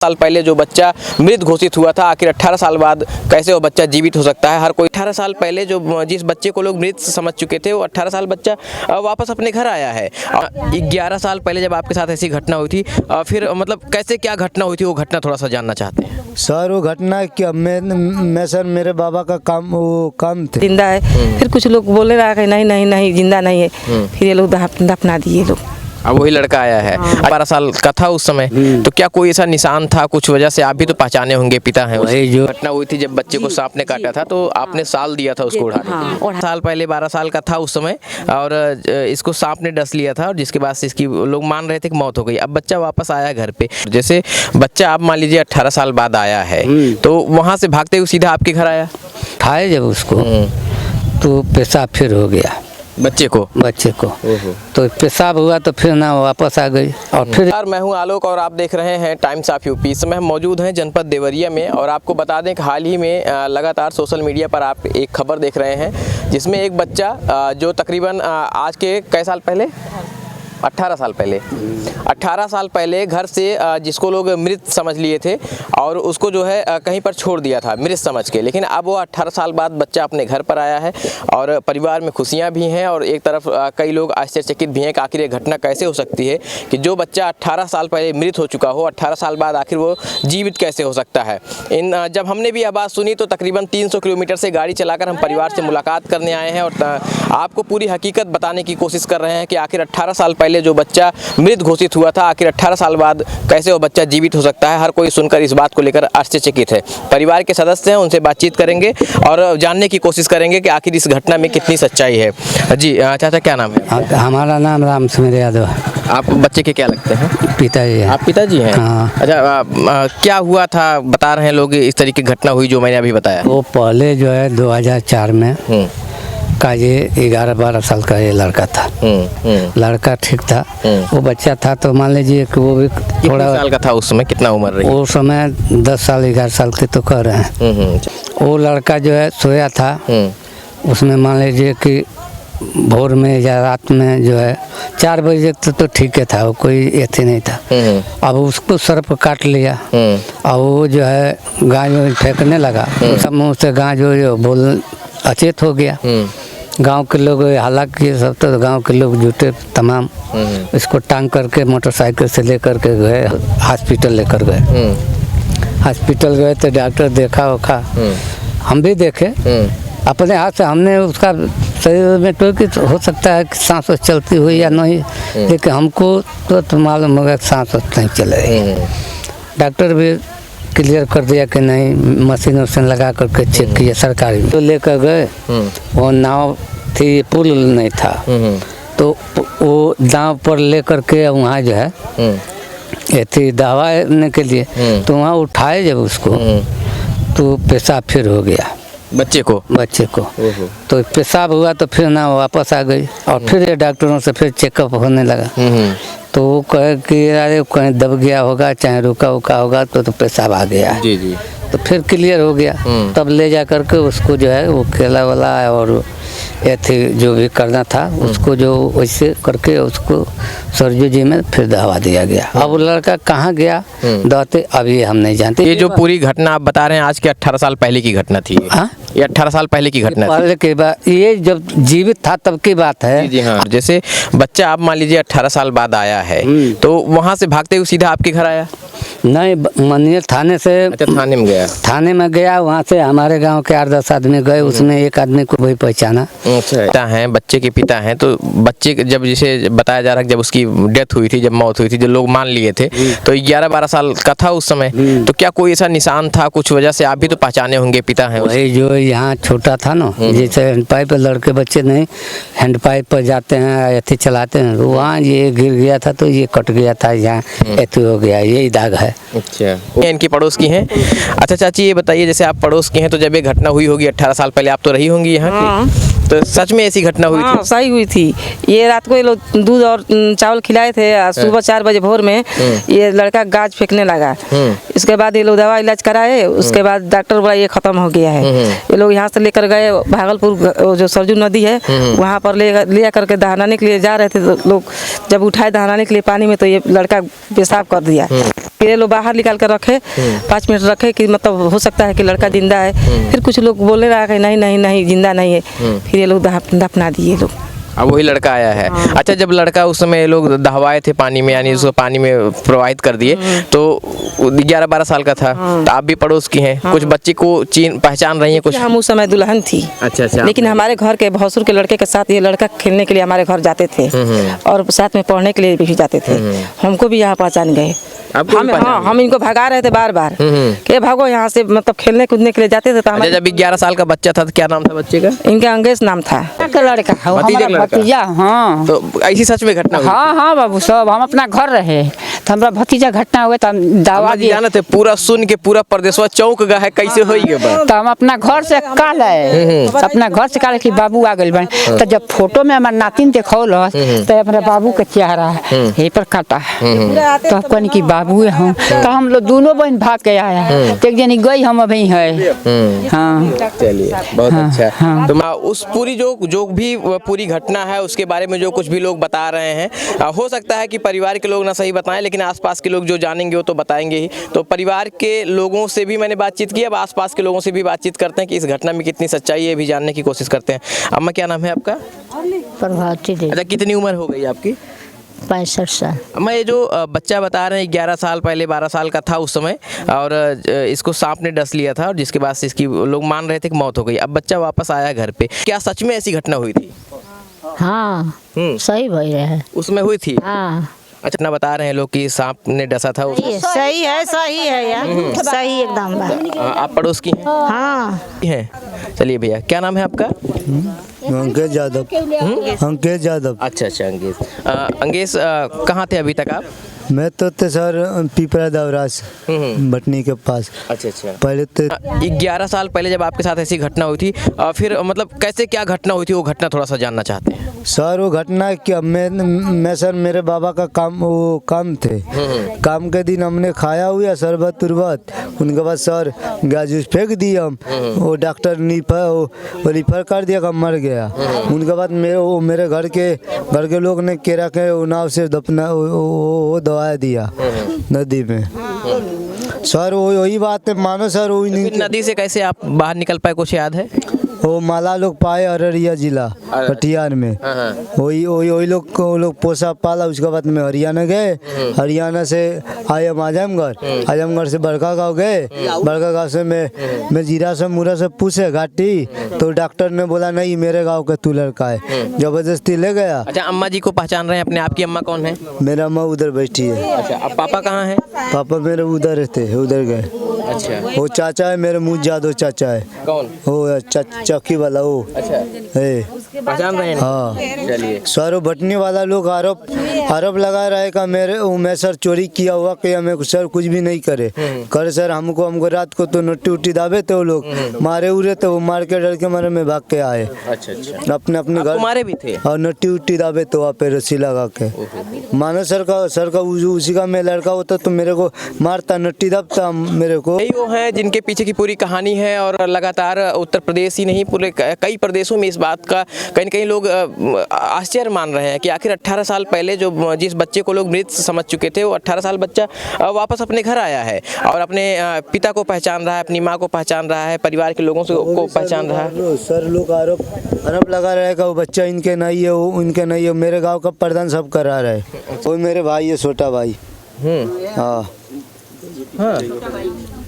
साल पहले जो बच्चा मृत घोषित हुआ था, आखिर 18 साल बाद कैसे वो बच्चा जीवित हो सकता है। हर कोई 18 साल पहले जो जिस बच्चे को लोग मृत समझ चुके थे, वो 18 साल बच्चा वापस अपने घर आया है। 11 साल पहले जब आपके साथ ऐसी घटना हुई थी, फिर मतलब कैसे क्या घटना हुई थी, वो घटना थोड़ा सा जानना चाहते हैं। सर वो घटना क्या मैं सर मेरे बाबा का काम थे। जिंदा है, फिर कुछ लोग बोले रहा कि नहीं नहीं नहीं जिंदा नहीं है, फिर ये लोग दफना दिए लोग। अब वही लड़का आया है। 12 साल का था उस समय, तो क्या कोई ऐसा निशान था कुछ वजह से? आप भी तो पहचाने होंगे, पिता हैं। वही जो घटना हुई थी जब बच्चे को सांप ने काटा था, तो आपने साल दिया था उसको उड़ाने। साल पहले 12 साल का था उस समय, और इसको सांप ने डस लिया था, और जिसके बाद से इसकी लोग मान रहे थे कि मौत हो गई। अब बच्चा वापस आया घर पे। जैसे बच्चा आप मान लीजिए 18 साल बाद आया है, तो वहाँ से भागते हुए सीधा आपके घर आया। उठाए जब उसको तो पेशाब फिर हो गया बच्चे को तो पेशाब हुआ, तो फिर ना वापस आ गई। और फिर यार, मैं हूं आलोक और आप देख रहे हैं टाइम्स ऑफ यूपी। इस समय हम मौजूद हैं जनपद देवरिया में, और आपको बता दें कि हाल ही में लगातार सोशल मीडिया पर आप एक खबर देख रहे हैं, जिसमें एक बच्चा जो तकरीबन आज के कई साल पहले 18 साल पहले घर से जिसको लोग मृत समझ लिए थे, और उसको जो है कहीं पर छोड़ दिया था मृत समझ के। लेकिन अब वो 18 साल बाद बच्चा अपने घर पर आया है, और परिवार में खुशियां भी हैं, और एक तरफ कई लोग आश्चर्यचकित भी हैं कि आखिर ये घटना कैसे हो सकती है कि जो बच्चा 18 साल पहले मृत हो चुका हो, 18 साल बाद आखिर वो जीवित कैसे हो सकता है। जब हमने भी आवाज़ सुनी, तो तकरीबन 300 किलोमीटर से गाड़ी चलाकर हम परिवार से मुलाकात करने आए हैं, और आपको पूरी हकीकत बताने की कोशिश कर रहे हैं कि आखिर 18 साल पहले जो बच्चा मृत घोषित हुआ था, आखिर 18 साल बाद कैसे वो बच्चा जीवित हो सकता है। हर कोई सुनकर इस बात को लेकर आश्चर्यचकित है। परिवार के सदस्य हैं, उनसे बातचीत करेंगे और जानने की कोशिश करेंगे कि आखिर इस घटना में कितनी सच्चाई है। जी चाचा, क्या नाम है? हमारा नाम राम सुमेर यादव। आप बच्चे के क्या लगते हैं? पिताजी हैं। आप पिताजी हैं? हाँ। अच्छा, क्या हुआ था? बता रहे हैं लोग इस तरीके की घटना हुई जो मैंने अभी बताया। वो पहले जो है 2004 में का ये 11-12 साल का ये लड़का था। लड़का ठीक था। वो बच्चा था, तो मान लीजिए कि वो भी थोड़ा साल का था उस समय। कितना उम्र रही? उस समय 10 साल 11 साल के तो कह रहे हैं। वो लड़का जो है सोया था, उसमें मान लीजिए कि भोर में या रात में जो है 4 बजे तो ठीक है था, वो कोई ऐसे नहीं था। अब उसको सर्प काट लिया, और वो जो है गाय फेंकने लगा। सब मुँह से गाय जो बोल अचेत हो गया। गांव के लोग, हालांकि सब तो गांव के लोग जुटे तमाम, इसको टांग करके मोटरसाइकिल से लेकर के गए, हॉस्पिटल लेकर गए। हॉस्पिटल गए तो डॉक्टर देखा ओखा, हम भी देखे अपने हाथ से। हमने उसका शरीर में तो हो सकता है कि सांस चलती हुई या नहीं, लेकिन हमको तो मालूम होगा कि सांस नहीं चल रही। डॉक्टर भी क्लियर कर दिया कि नहीं, मशीन वशीन लगा करके चेक किया सरकारी में। तो लेकर गए, वो नाव थी, पुल नहीं था, तो वो नाव पर लेकर के वहाँ जो है ये थी दवाने के लिए, तो वहाँ उठाए जब उसको, तो पेशाब फिर हो गया बच्चे को। तो पेशाब हुआ, तो फिर ना वापस आ गई, और फिर ये डॉक्टरों से फिर चेकअप होने लगा। तो वो कहे कि अरे कहीं दब गया होगा, चाहे रुका उका होगा, तो पेशाब आ गया है। जी। तो फिर क्लियर हो गया। तब ले जा करके उसको जो है वो केला वाला और ये थी जो भी करना था, उसको जो वैसे करके उसको सरजू जी में फिर दवा दिया गया। अब वो लड़का कहाँ गया दौते, अभी हम नहीं जानते। ये जो पूरी घटना आप बता रहे हैं, आज के 18 साल पहले की घटना थी। ये 18 साल पहले की घटना पहले की बात, ये जब जीवित था तब की बात है। जी हाँ। जैसे बच्चा आप मान लीजिए 18 साल बाद आया है, तो वहाँ से भागते हुए सीधा आपके घर आया? नहीं, मानिए थाने से। अच्छा, थाने में गया? थाने में गया, वहाँ से हमारे गांव के 8-10 आदमी गए, उसमें एक आदमी को वही पहचाना। पिता हैं, बच्चे के पिता हैं, तो बच्चे जब जिसे बताया जा रहा है जब उसकी डेथ हुई थी, जब मौत हुई थी, जो लोग मान लिए थे, तो 11-12 साल का था उस समय, तो क्या कोई ऐसा निशान था कुछ वजह से? आप भी तो पहचाने होंगे, पिता हैं। वही जो यहाँ छोटा था ना, जैसे हैंडपाइप पर लड़के बच्चे नहीं हैंडपाइप पर जाते हैं, ऐसे चलाते हैं, वहाँ ये गिर गया था, तो ये कट गया था, यहाँ ऐसे हो गया, यही दाग है। अच्छा, इनकी पड़ोस की हैं। अच्छा चाची, ये बताइए, जैसे आप पड़ोस के हैं, तो जब ये घटना हुई होगी 18 साल पहले, आप तो रही होंगी यहाँ की, तो सच में ऐसी घटना हुई थी? सही हुई थी। ये रात को ये लोग दूध और चावल खिलाए थे, सुबह 4 बजे भोर में ये लड़का गाज फेंकने लगा। इसके बाद ये लोग दवा इलाज कराए, उसके बाद डॉक्टर बोला ये खत्म हो गया है। ये लोग यहाँ से लेकर गए भागलपुर, जो सरजू नदी है, वहाँ पर ले करके दहनाने के लिए जा रहे थे। तो लोग जब उठाए दहनाने के लिए पानी में, तो ये लड़का पेशाब कर दिया। फिर ये लोग बाहर निकाल कर रखे 5 मिनट रखे कि मतलब हो सकता है कि लड़का जिंदा है। फिर कुछ लोग बोलने लगा कि नहीं नहीं नहीं जिंदा नहीं है। फिर ये लोग दफना दिए लोग। अब वही लड़का आया है। अच्छा, जब लड़का उस समय ये लोग दहवाए थे पानी में, यानी उसको पानी में प्रवाहित कर दिए, तो 11-12 साल का था। तो आप भी पड़ोस की हैं, कुछ बच्ची को पहचान रही हैं कुछ? हम उस समय दुल्हन थी। अच्छा। लेकिन हमारे घर के भसुर के लड़के के साथ ये लड़का खेलने के लिए हमारे घर जाते थे और साथ में पढ़ने के लिए भी जाते थे। हमको भी यहाँ पहचान गए। हम इनको भगा रहे थे बार बार कि भागो यहाँ से, मतलब खेलने कूदने के लिए जाते थे। तो जब 11 साल का बच्चा था तो क्या नाम था बच्चे का? इनका अंगेश नाम था। लड़का भतीजा। हाँ तो ऐसी सच में घटना हुई? हाँ बाबू, सब हम अपना घर रहे तो हमारा भतीजा घटना हुए तो हम दावा दिए। जाना थे पूरा सुन के पूरा प्रदेशवा चौंक गया है, कैसे होई गए बा? तो हम अपना घर से काल है, अपना घर से काल कि बाबू आ गए बने। तो जब फोटो में हमारे नातिन देखौल तो हमारे बाबू के चेहरा यही पर काटा तो कहनी कि बाबू है हम। तो हम लोग दोनों बहन भाग के आया, एक जनी गई हम अभी है। हाँ चलिए, बहुत अच्छा। तो उस पूरी जो भी पूरी घटना है उसके बारे में जो कुछ भी लोग बता रहे हैं, हो सकता है कि परिवार के लोग ना सही बताएं, लेकिन आसपास के लोग जो जानेंगे वो तो बताएंगे ही। तो परिवार के लोगों से भी मैंने बातचीत की, अब आसपास के लोगों से भी बातचीत करते हैं कि इस घटना में कितनी सच्चाई है, ये भी जानने की कोशिश करते हैं। अम्मा, क्या नाम है आपका? प्रभावती देवी। अच्छा, कितनी उम्र हो गई आपकी? 65 साल। अम्मा, ये जो बच्चा बता रहे हैं 11 साल पहले 12 साल का था उस समय, और इसको सांप ने डस लिया था और जिसके बाद से इसकी लोग मान रहे थे कि मौत हो गई। अब बच्चा वापस आया घर पे, क्या सच में ऐसी घटना हुई थी? हाँ सही भई है, उसमें हुई थी। हाँ अच्छा, ना बता रहे हैं लोग कि सांप ने डसा था सही है यार, सही एकदम बात। आप पड़ोस की हैं? हाँ हैं। चलिए भैया, क्या नाम है आपका? अंकेश यादव। अंकेश यादव। अच्छा, अंगेश, कहाँ थे अभी तक आप? मैं तो सर पीपरा दवराज बटनी के पास। अच्छा। पहले तो 11 साल पहले जब आपके साथ ऐसी घटना हुई थी, फिर मतलब कैसे क्या घटना हुई थी, वो घटना थोड़ा सा जानना चाहते हैं। सर वो घटना क्या, मैं सर मेरे बाबा का काम थे। काम के दिन हमने खाया हुआ शरबत तुरबत, उनके बाद सर गैस फेंक दिया हम। वो डॉक्टर रिफर कर दिया कि मर गया। उनके बाद मेरे घर के लोग ने केरा के नाव से दफना वो दवा दिया नदी में। सर वही बात है, मानो सर वही नहीं। नदी से कैसे आप बाहर निकल पाए, कुछ याद है? वो माला लोग पाए अररिया जिला कटिहार में। वही लोग पोसा पाला। उसके बाद में हरियाणा गए, हरियाणा से आए हम आजमगढ़ से बड़का गाँव गए। बड़का गाँव से मैं जीरा से मुरा से पूछे घाटी, तो डॉक्टर ने बोला नहीं मेरे गाँव का तू लड़का है, जबरदस्ती ले गया। अच्छा, अम्मा जी को पहचान रहे हैं अपने? आपकी अम्मा कौन है? मेरा अम्मा उधर बैठी है। अच्छा, अब पापा कहाँ हैं? पापा मेरे उधर रहते, उधर गए। अच्छा, वो चाचा है मेरे, मुझ जादव चाचा है। कौन? वो चौकी वाला वो अच्छा है, पहचान रहे हैं? हाँ। चलिए, सर वो बटनी वाला लोग आरोप लगा रहे का मैं सर चोरी किया हुआ कि हमें सर कुछ भी नहीं करे सर। हमको रात को तो नट्टी उट्टी दाबे थे वो लोग, मारे उरे तो वो मार के डर के मारे में भाग के आए। अच्छा। अपने घर मारे भी थे और नट्टी उट्टी दाबे तो वहाँ पे रस्सी लगा के। मानो सर का उसी का मैं लड़का होता तो मेरे को मारता, नट्टी दाबता मेरे को। यही वो हैं जिनके पीछे की पूरी कहानी है, और लगातार उत्तर प्रदेश ही नहीं पूरे कई प्रदेशों में इस बात का कहीं न कहीं लोग आश्चर्य मान रहे हैं कि आखिर 18 साल पहले जो जिस बच्चे को लोग मृत समझ चुके थे, वो 18 साल बच्चा वापस अपने घर आया है और अपने पिता को पहचान रहा है, अपनी माँ को पहचान रहा है, परिवार के लोगों को पहचान रहा है। सर लोग आरोप लगा रहे हैं वो बच्चा इनके नहीं है, वो इनके नहीं है। मेरे गाँव का प्रधान सब करा रहे, वो मेरे भाई है, छोटा भाई। हाँ,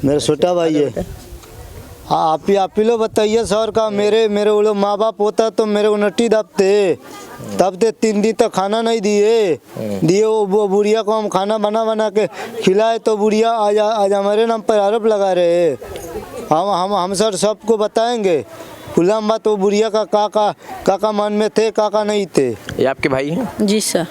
मेरा छोटा भाई है। हाँ, आप ही लोग बताइए सर का मेरे वो लोग माँ बाप होता तो मेरे को नट्टी दबते 3 दिन तक खाना नहीं दिए। वो बुढ़िया को हम खाना बना के खिलाए तो बुढ़िया आज हमारे नाम पर आरोप लगा रहे हैं। हम सर सबको बताएंगे खुलाम बात। वो बुढ़िया का काका मन में थे, काका नहीं थे। ये आपके भाई हैं? जी सर।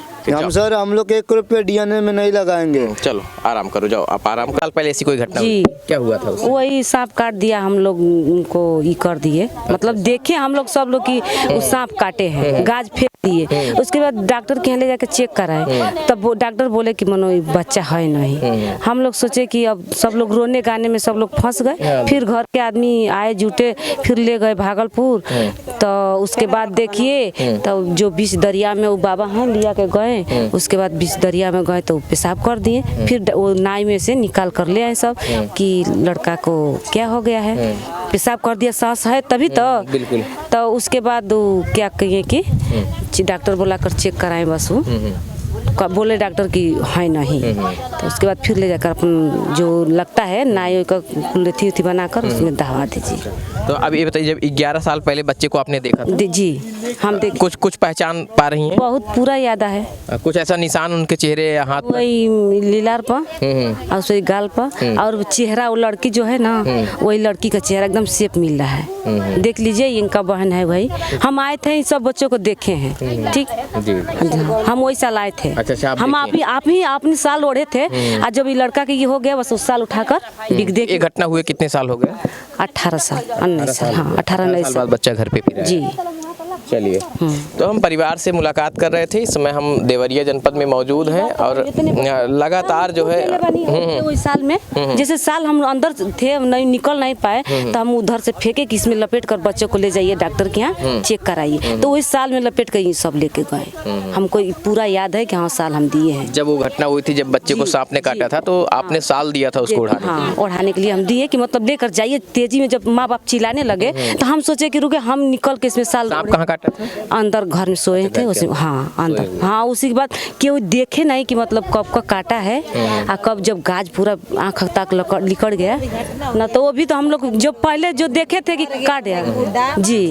हम लोग 1 रुपये डीएनए में नहीं लगाएंगे। चलो आराम करो, जाओ आप आराम। कल पहले ऐसी कोई घटना जी, क्या हुआ था उसमें? वही सांप काट दिया, हम लोग उनको ये कर दिए, मतलब देखे हम लोग सब लोग की वो सांप काटे हैं, गाज फेंक दिए। उसके बाद डॉक्टर के यहाँ ले जाकर चेक कराए, तब वो डॉक्टर बोले कि मनो बच्चा है नहीं। हम लोग सोचे कि अब सब लोग रोने गाने में सब लोग फंस गए। फिर घर के आदमी आए जुटे, फिर ले गए भागलपुर। तो उसके बाद देखिए तो जो बीच दरिया में वो बाबा हैं लिया के गए गए, उसके बाद बीच दरिया में गए तो पेशाब कर दिए, फिर वो नाई में से निकाल कर ले आए सब कि लड़का को क्या हो गया है, पेशाब कर दिया, सांस है तभी तो बिल्कुल। तो उसके बाद वो क्या कहिए कि डॉक्टर बोला कर चेक कराएं, बस वो बोले डॉक्टर की है नहीं, तो उसके बाद फिर ले जाकर अपन जो लगता है नाई का थी बनाकर उसमें दवा दीजिए। तो अब ये बताइए, जब 11 साल पहले बच्चे को आपने देखा था, जी हम देख कुछ पहचान पा रही हैं? बहुत पूरा याद है, कुछ ऐसा निशान उनके चेहरे या हाथ पर? वही लीलार पर और वही गाल पर, और चेहरा वो लड़की जो है ना, वही लड़की का चेहरा एकदम शेप मिल रहा है। देख लीजिए, इनका बहन है भाई, हम आए थे इन सब बच्चों को देखे हैं, ठीक जी। हम वही साल आए थे। अच्छा, हम आपने साल ओढ़े थे, और जब ये लड़का के ये हो गया बस उस साल उठाकर बिक दे। ये घटना हुए कितने साल हो गए? 18 साल 19 साल, हाँ 18-19 साल बाद बच्चा घर पे पी रहा है। जी। चलिए, तो हम परिवार से मुलाकात कर रहे थे, इस समय हम देवरिया जनपद में मौजूद हैं और लगातार जो है वही साल में जैसे साल हम अंदर थे, नहीं निकल नहीं पाए, तो हम उधर से फेंके कि इसमें लपेट कर बच्चों को ले जाइए डॉक्टर के यहाँ चेक कराइए, तो वही साल में लपेट कर ये सब लेके गए। हमको पूरा याद है कि हाँ साल हम दिए हैं। जब वो घटना हुई थी, जब बच्चे को सांप ने काटा था, तो आपने साल दिया था उसको उड़ाने? हाँ, ओढ़ाने के लिए हम दिए कि मतलब लेकर जाइए। तेजी में जब माँ बाप चिल्लाने लगे तो हम सोचे कि रुके, हम निकल के इसमें साल। सांप कहाँ काटा था? अंदर घर में सोए थे उसी, हाँ अंदर, हाँ उसी के बाद केवल देखे नहीं कि मतलब कब का काटा है, और कब जब गाज पूरा आँख तक लिकड़ गया ना, तो वो भी तो हम लोग जो पहले जो देखे थे कि काट गया जी,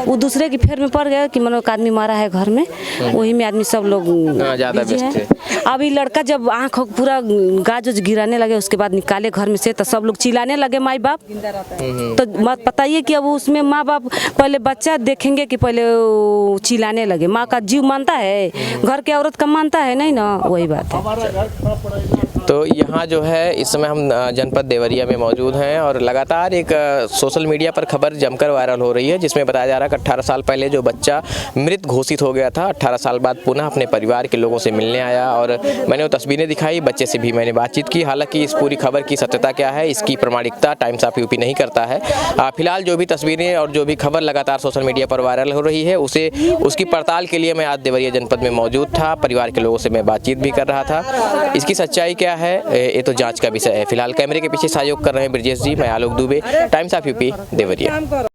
वो दूसरे की फेर में पड़ गया कि मतलब आदमी मारा है घर में, वही में आदमी सब लोग ज़्यादा व्यस्त थे। अभी लड़का जब आँख पूरा गाज गिराने लगे, उसके बाद निकाले घर में से, तो सब लोग चिल्लाने लगे माई बाप। तो मत बताइए कि अब उसमें माँ बाप पहले बच्चा देखेंगे कि पहले चिल्लाने लगे। माँ का जीव मानता है, घर के औरत का मानता है नहीं ना, वही बात है। तो यहाँ जो है इस समय हम जनपद देवरिया में मौजूद हैं और लगातार एक सोशल मीडिया पर खबर जमकर वायरल हो रही है, जिसमें बताया जा रहा है कि 18 साल पहले जो बच्चा मृत घोषित हो गया था, 18 साल बाद पुनः अपने परिवार के लोगों से मिलने आया, और मैंने वो तस्वीरें दिखाई, बच्चे से भी मैंने बातचीत की। हालांकि इस पूरी खबर की सत्यता क्या है, इसकी प्रमाणिकता टाइम्स ऑफ यूपी नहीं करता है। फिलहाल जो भी तस्वीरें और जो भी खबर लगातार सोशल मीडिया पर वायरल हो रही है, उसकी पड़ताल के लिए मैं आज देवरिया जनपद में मौजूद था, परिवार के लोगों से मैं बातचीत भी कर रहा था। इसकी सच्चाई क्या है ये तो जांच का विषय है। फिलहाल कैमरे के पीछे सहयोग कर रहे हैं ब्रजेश जी, मैं Alok Dubey, Times of UP Deoria.